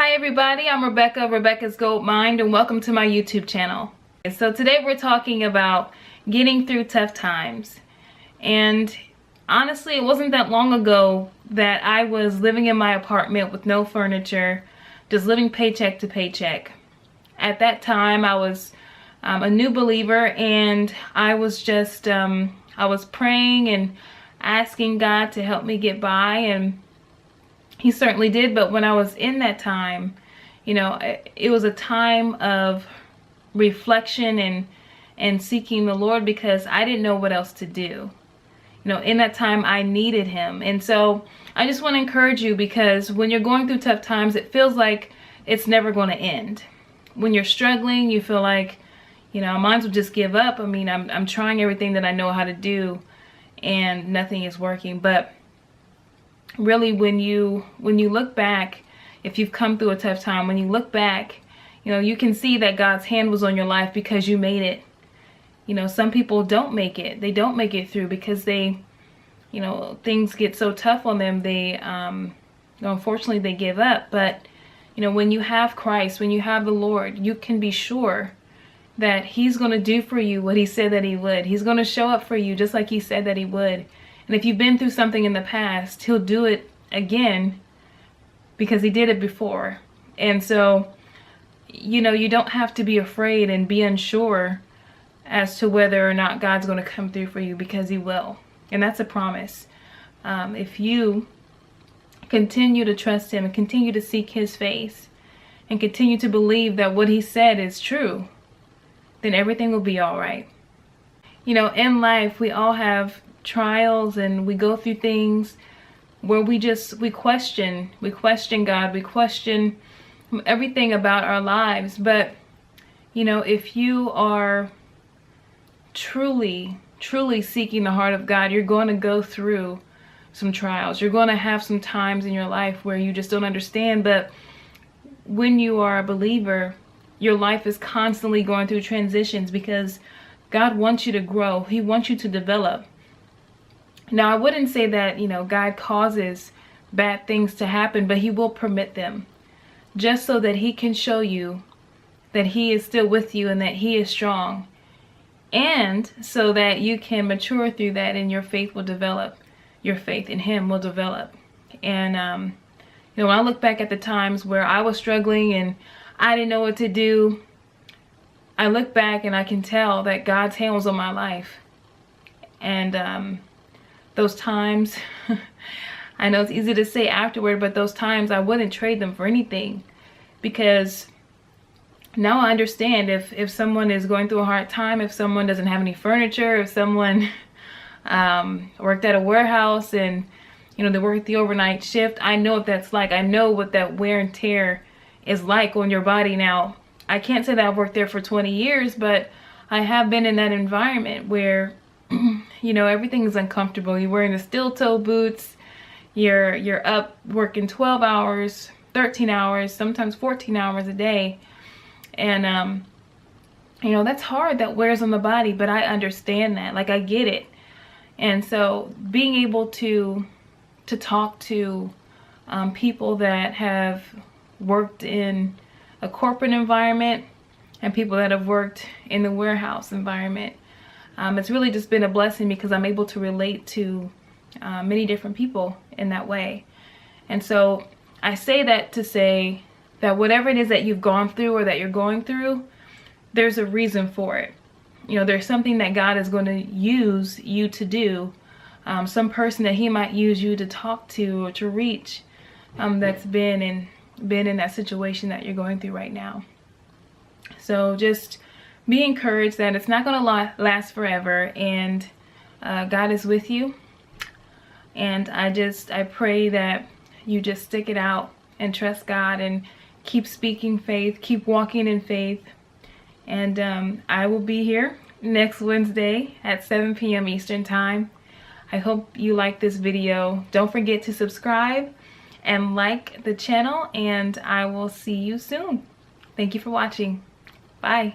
Hi everybody, I'm Rebecca, Rebecca's Gold Mind, and welcome to my YouTube channel. So today we're talking about getting through tough times. And honestly, it wasn't that long ago that I was living in my apartment with no furniture, just living paycheck to paycheck. At that time, I was a new believer, and I was just, I was praying and asking God to help me get by, and He certainly did. But when I was in that time, you know, it was a time of reflection and seeking the Lord, because I didn't know what else to do. You know, in that time I needed Him. And so I just want to encourage you, because when you're going through tough times, it feels like it's never going to end. When you're struggling, you feel like, you know, I might as well just give up. I mean, I'm trying everything that I know how to do and nothing is working. But really, when you look back, if you've come through a tough time, when you look back, you know, you can see that God's hand was on your life because you made it. You know, some people don't make it. They don't make it through because they, you know, things get so tough on them. They, unfortunately, they give up. But, you know, when you have Christ, when you have the Lord, you can be sure that He's going to do for you what He said that He would. He's going to show up for you just like He said that He would. And if you've been through something in the past, He'll do it again because He did it before. And so, you know, you don't have to be afraid and be unsure as to whether or not God's going to come through for you, because He will. And that's a promise. If you continue to trust Him and continue to seek His face and continue to believe that what He said is true, then everything will be all right. You know, in life, we all have trials, and we go through things where we question God, we question everything about our lives. But, you know, if you are truly seeking the heart of God, you're going to go through some trials. You're going to have some times in your life where you just don't understand. But when you are a believer, your life is constantly going through transitions, because God wants you to grow. He wants you to develop. Now, I wouldn't say that, you know, God causes bad things to happen, but He will permit them just so that He can show you that He is still with you and that He is strong, and so that you can mature through that and your faith will develop. Your faith in Him will develop. And, you know, when I look back at the times where I was struggling and I didn't know what to do, I look back and I can tell that God's hand was on my life. And, those times, I know it's easy to say afterward, but those times I wouldn't trade them for anything, because now I understand if someone is going through a hard time, if someone doesn't have any furniture, if someone worked at a warehouse and, you know, they work the overnight shift, I know what that's like. I know what that wear and tear is like on your body. Now, I can't say that I've worked there for 20 years, but I have been in that environment where you know, everything is uncomfortable. You're wearing the steel toe boots, you're up working 12 hours, 13 hours, sometimes 14 hours a day. And you know, that's hard. That wears on the body, but I understand that. Like, I get it. And so being able to talk to people that have worked in a corporate environment and people that have worked in the warehouse environment, it's really just been a blessing, because I'm able to relate to many different people in that way. And so I say that to say that whatever it is that you've gone through or that you're going through, there's a reason for it. You know, there's something that God is going to use you to do, some person that He might use you to talk to or to reach, that's been in that situation that you're going through right now. So just be encouraged that it's not going to last forever, and God is with you. And I pray that you just stick it out and trust God and keep speaking faith, keep walking in faith. And I will be here next Wednesday at 7 p.m. Eastern Time. I hope you like this video. Don't forget to subscribe and like the channel, and I will see you soon. Thank you for watching. Bye.